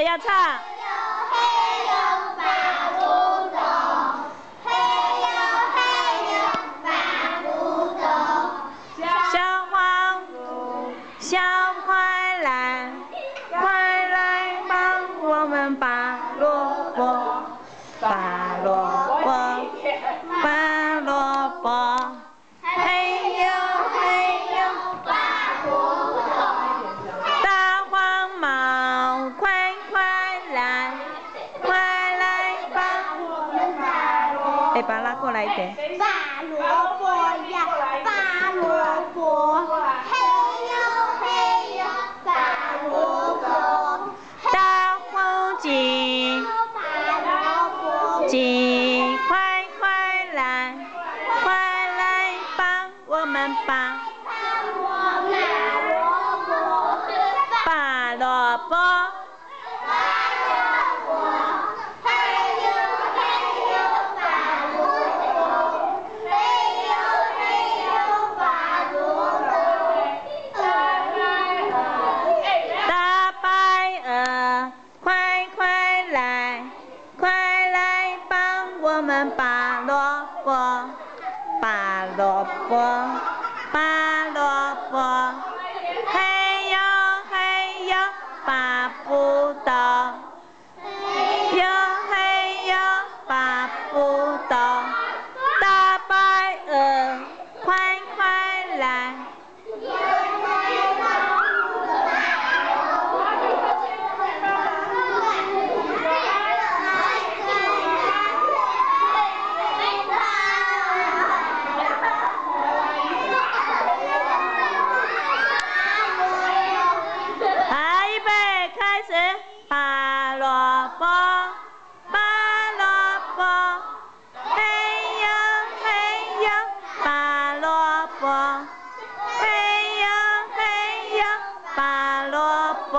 要唱。嘿呦把路走，嘿呦把路走。小黄鼠，小快来，快来帮我们拔萝卜，拔萝卜，拔萝卜。嘿呦嘿呦拔萝卜，大黄毛，快快来，快来帮我们拔萝卜。把它拉过来一点。拔萝卜呀，拔萝卜，嘿呦拔萝卜。大黄鸡，拔萝卜，鸡快快来，快来帮我们拔拔萝卜。大白鹅，快快来，快来帮我们拔萝卜，拔萝卜，拔萝卜。嘿呦嘿呦拔不到，嘿呦嘿呦拔不到。大白鹅，快快来。预备，开始，拔萝卜，拔萝卜，嘿呦嘿呦拔萝卜，嘿呦嘿呦拔萝卜。